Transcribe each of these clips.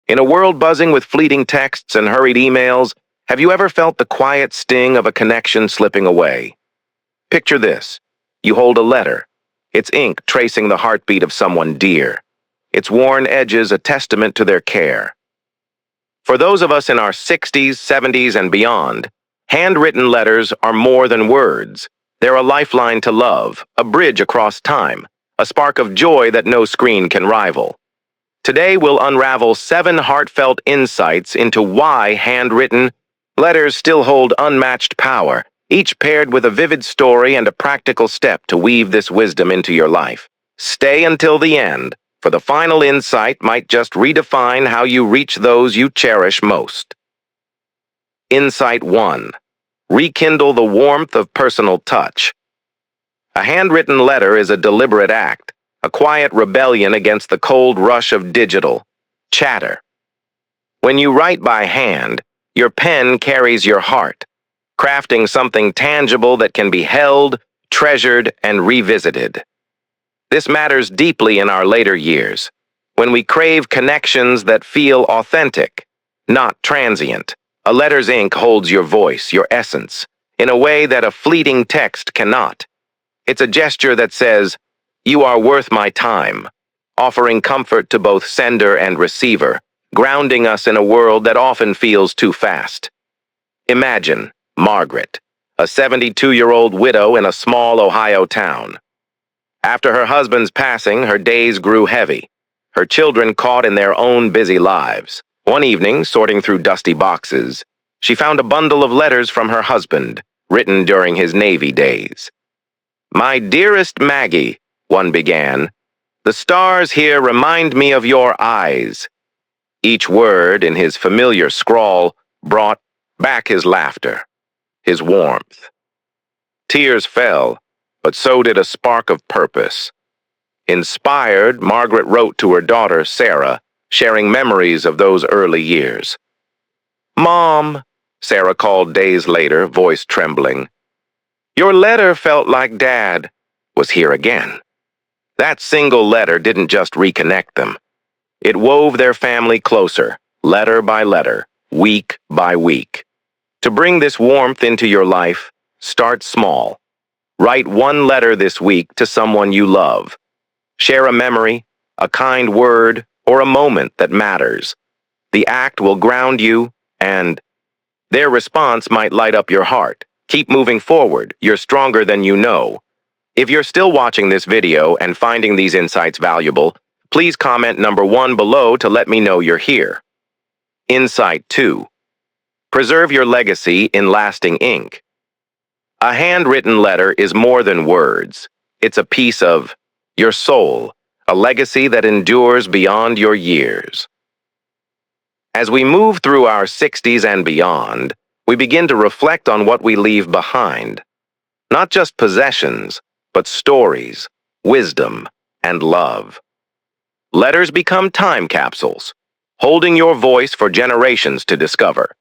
In a world buzzing with fleeting texts and hurried emails, have you ever felt the quiet sting of a connection slipping away? Picture this. You hold a letter. Its ink tracing the heartbeat of someone dear. Its worn edges a testament to their care. For those of us in our 60s, 70s, and beyond, handwritten letters are more than words. They're a lifeline to love, a bridge across time, a spark of joy that no screen can rival. Today we'll unravel 7 heartfelt insights into why handwritten letters still hold unmatched power, each paired with a vivid story and a practical step to weave this wisdom into your life. Stay until the end, for the final insight might just redefine how you reach those you cherish most. Insight 1. Rekindle the warmth of personal touch. A handwritten letter is a deliberate act, a quiet rebellion against the cold rush of digital chatter. When you write by hand, your pen carries your heart, crafting something tangible that can be held, treasured, and revisited. This matters deeply in our later years, when we crave connections that feel authentic, not transient. A letter's ink holds your voice, your essence, in a way that a fleeting text cannot. It's a gesture that says, "You are worth my time," offering comfort to both sender and receiver, grounding us in a world that often feels too fast. Imagine Margaret, a 72-year-old widow in a small Ohio town. After her husband's passing, her days grew heavy, her children caught in their own busy lives. One evening, sorting through dusty boxes, she found a bundle of letters from her husband, written during his Navy days. "My dearest Maggie," one began, "the stars here remind me of your eyes." Each word in his familiar scrawl brought back his laughter, his warmth. Tears fell, but so did a spark of purpose. Inspired, Margaret wrote to her daughter, Sarah, sharing memories of those early years. "Mom," Sarah called days later, voice trembling, "your letter felt like Dad was here again." That single letter didn't just reconnect them. It wove their family closer, letter by letter, week by week. To bring this warmth into your life, start small. Write one letter this week to someone you love. Share a memory, a kind word, or a moment that matters. The act will ground you, and their response might light up your heart. Keep moving forward. You're stronger than you know. If you're still watching this video and finding these insights valuable, please comment number 1 below to let me know you're here. Insight 2. Preserve your legacy in lasting ink. A handwritten letter is more than words. It's a piece of your soul, a legacy that endures beyond your years. As we move through our 60s and beyond, we begin to reflect on what we leave behind. Not just possessions, but stories, wisdom, and love. Letters become time capsules, holding your voice for generations to discover.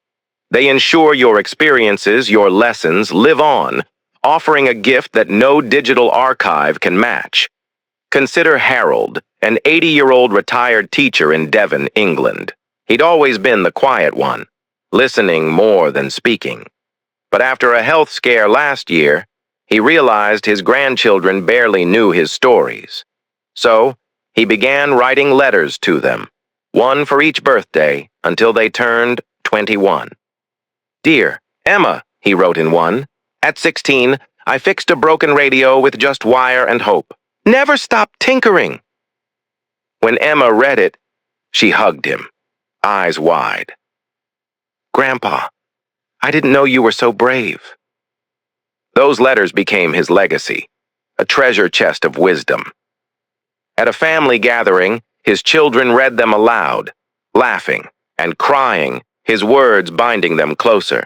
They ensure your experiences, your lessons, live on, offering a gift that no digital archive can match. Consider Harold, an 80-year-old retired teacher in Devon, England. He'd always been the quiet one, listening more than speaking. But after a health scare last year, he realized his grandchildren barely knew his stories. So, he began writing letters to them, one for each birthday until they turned 21. "Dear Emma," he wrote in one, "at 16, I fixed a broken radio with just wire and hope. Never stop tinkering." When Emma read it, she hugged him, eyes wide. "Grandpa, I didn't know you were so brave." Those letters became his legacy, a treasure chest of wisdom. At a family gathering, his children read them aloud, laughing and crying, his words binding them closer.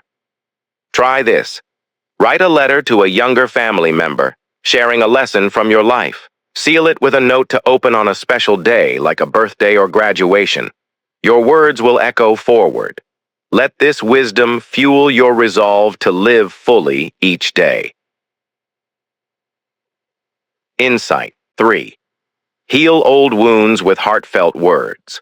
Try this. Write a letter to a younger family member, sharing a lesson from your life. Seal it with a note to open on a special day, like a birthday or graduation. Your words will echo forward. Let this wisdom fuel your resolve to live fully each day. Insight 3. Heal old wounds with heartfelt words.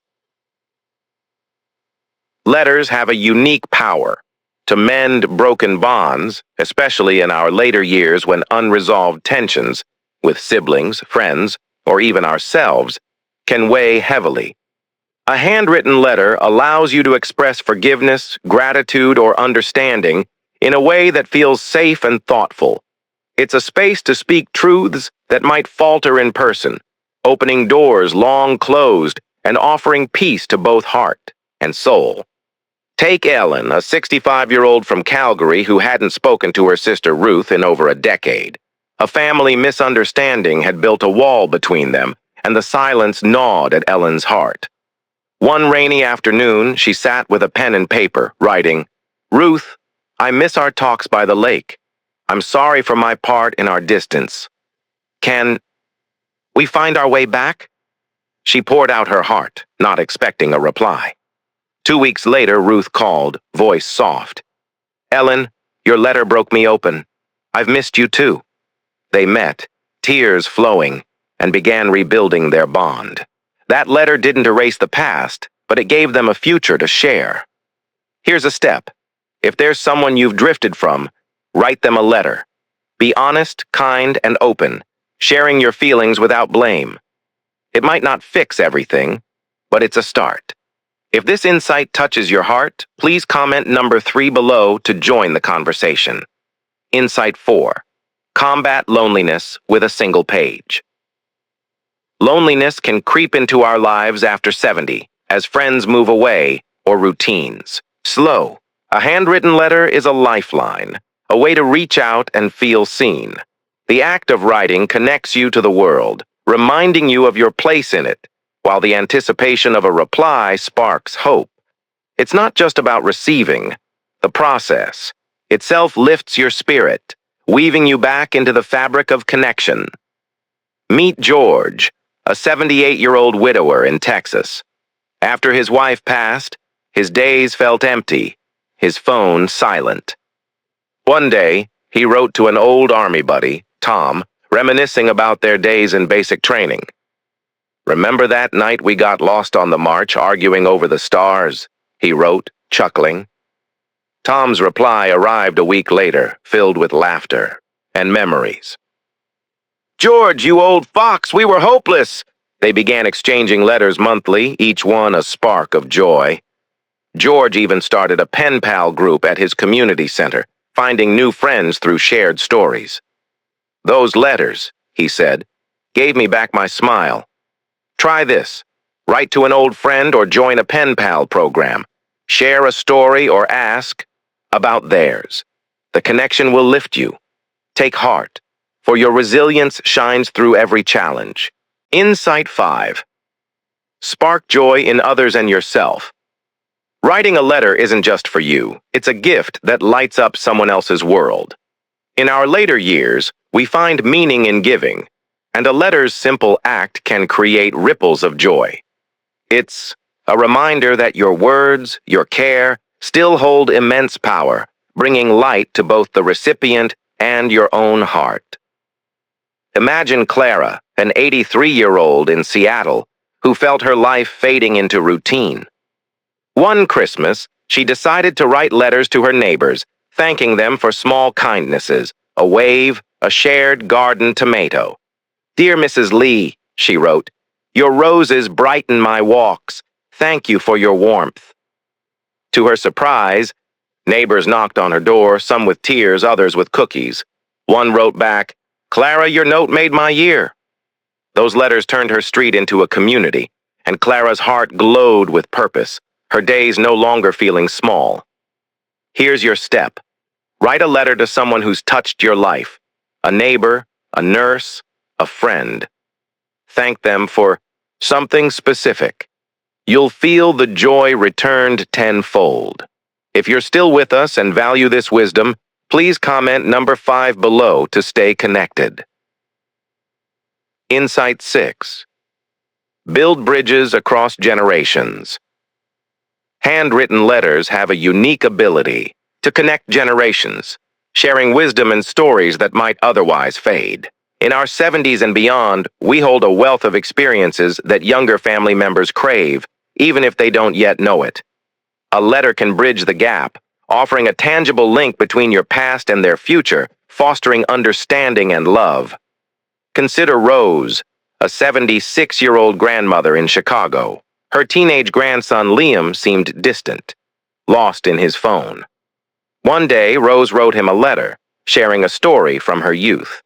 Letters have a unique power to mend broken bonds, especially in our later years when unresolved tensions with siblings, friends, or even ourselves can weigh heavily. A handwritten letter allows you to express forgiveness, gratitude, or understanding in a way that feels safe and thoughtful. It's a space to speak truths that might falter in person, opening doors long closed and offering peace to both heart and soul. Take Ellen, a 65-year-old from Calgary who hadn't spoken to her sister Ruth in over a decade. A family misunderstanding had built a wall between them, and the silence gnawed at Ellen's heart. One rainy afternoon, she sat with a pen and paper, writing, "Ruth, I miss our talks by the lake. I'm sorry for my part in our distance. Can we find our way back?" She poured out her heart, not expecting a reply. 2 weeks later, Ruth called, voice soft. "Ellen, your letter broke me open. I've missed you too." They met, tears flowing, and began rebuilding their bond. That letter didn't erase the past, but it gave them a future to share. Here's a step. If there's someone you've drifted from, write them a letter. Be honest, kind, and open, sharing your feelings without blame. It might not fix everything, but it's a start. If this insight touches your heart, please comment number 3 below to join the conversation. Insight 4. Combat loneliness with a single page. Loneliness can creep into our lives after 70, as friends move away or routines. Slow. A handwritten letter is a lifeline, a way to reach out and feel seen. The act of writing connects you to the world, reminding you of your place in it, while the anticipation of a reply sparks hope. It's not just about receiving. The process itself lifts your spirit, weaving you back into the fabric of connection. Meet George, a 78-year-old widower in Texas. After his wife passed, his days felt empty, his phone silent. One day, he wrote to an old Army buddy, Tom, reminiscing about their days in basic training. "Remember that night we got lost on the march arguing over the stars?" he wrote, chuckling. Tom's reply arrived a week later, filled with laughter and memories. "George, you old fox, we were hopeless!" They began exchanging letters monthly, each one a spark of joy. George even started a pen pal group at his community center, finding new friends through shared stories. "Those letters," he said, "gave me back my smile. Try this. Write to an old friend or join a pen pal program. Share a story or ask about theirs. The connection will lift you. Take heart, for your resilience shines through every challenge." Insight 5. Spark joy in others and yourself. Writing a letter isn't just for you. It's a gift that lights up someone else's world. In our later years, we find meaning in giving, and a letter's simple act can create ripples of joy. It's a reminder that your words, your care, still hold immense power, bringing light to both the recipient and your own heart. Imagine Clara, an 83-year-old in Seattle, who felt her life fading into routine. One Christmas, she decided to write letters to her neighbors, thanking them for small kindnesses, a wave, a shared garden tomato. "Dear Mrs. Lee," she wrote, "your roses brighten my walks. Thank you for your warmth." To her surprise, neighbors knocked on her door, some with tears, others with cookies. One wrote back, "Clara, your note made my year." Those letters turned her street into a community, and Clara's heart glowed with purpose, her days no longer feeling small. Here's your step. Write a letter to someone who's touched your life, a neighbor, a nurse, a friend. Thank them for something specific. You'll feel the joy returned tenfold. If you're still with us and value this wisdom, please comment number 5 below to stay connected. Insight 6. Build bridges across generations. Handwritten letters have a unique ability to connect generations, sharing wisdom and stories that might otherwise fade. In our 70s and beyond, we hold a wealth of experiences that younger family members crave, even if they don't yet know it. A letter can bridge the gap, offering a tangible link between your past and their future, fostering understanding and love. Consider Rose, a 76-year-old grandmother in Chicago. Her teenage grandson Liam seemed distant, lost in his phone. One day, Rose wrote him a letter, sharing a story from her youth.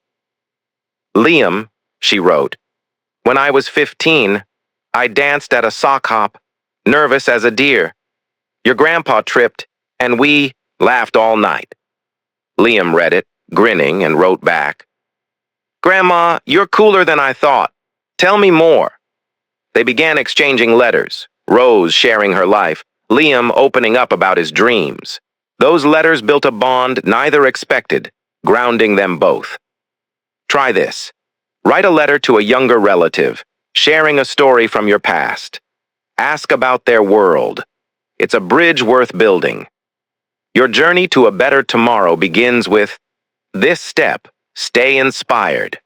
"Liam," she wrote, "when I was 15, I danced at a sock hop, nervous as a deer. Your grandpa tripped, and we laughed all night." Liam read it, grinning, and wrote back, "Grandma, you're cooler than I thought. Tell me more." They began exchanging letters, Rose sharing her life, Liam opening up about his dreams. Those letters built a bond neither expected, grounding them both. Try this. Write a letter to a younger relative, sharing a story from your past. Ask about their world. It's a bridge worth building. Your journey to a better tomorrow begins with this step. Stay inspired.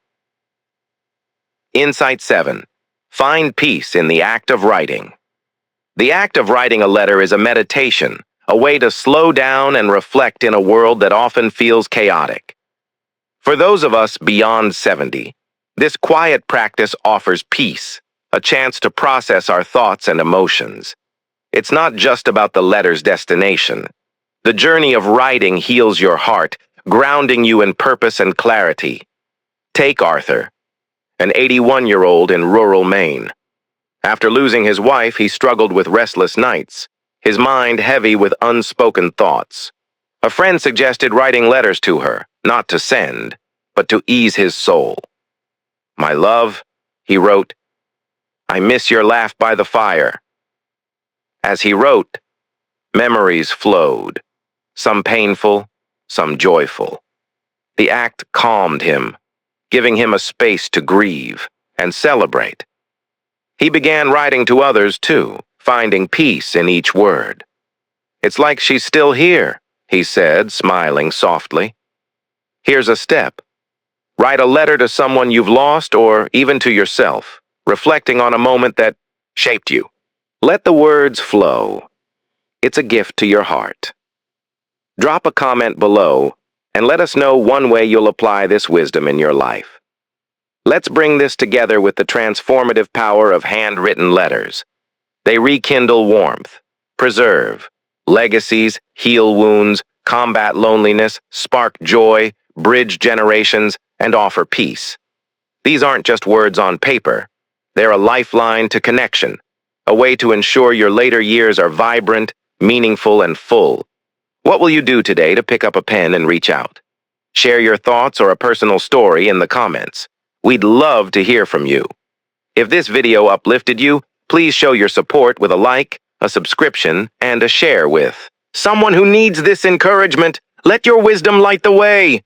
Insight 7. Find peace in the act of writing. The act of writing a letter is a meditation, a way to slow down and reflect in a world that often feels chaotic. For those of us beyond 70, this quiet practice offers peace, a chance to process our thoughts and emotions. It's not just about the letter's destination. The journey of writing heals your heart, grounding you in purpose and clarity. Take Arthur, an 81-year-old in rural Maine. After losing his wife, he struggled with restless nights, his mind heavy with unspoken thoughts. A friend suggested writing letters to her, not to send, but to ease his soul. "My love," he wrote, "I miss your laugh by the fire." As he wrote, memories flowed, some painful, some joyful. The act calmed him, giving him a space to grieve and celebrate. He began writing to others too, finding peace in each word. "It's like she's still here," he said, smiling softly. Here's a step. Write a letter to someone you've lost or even to yourself, reflecting on a moment that shaped you. Let the words flow. It's a gift to your heart. Drop a comment below and let us know one way you'll apply this wisdom in your life. Let's bring this together with the transformative power of handwritten letters. They rekindle warmth, preserve legacies, heal wounds, combat loneliness, spark joy, bridge generations, and offer peace. These aren't just words on paper. They're a lifeline to connection, a way to ensure your later years are vibrant, meaningful, and full. What will you do today to pick up a pen and reach out? Share your thoughts or a personal story in the comments. We'd love to hear from you. If this video uplifted you, please show your support with a like, a subscription, and a share with someone who needs this encouragement. Let your wisdom light the way.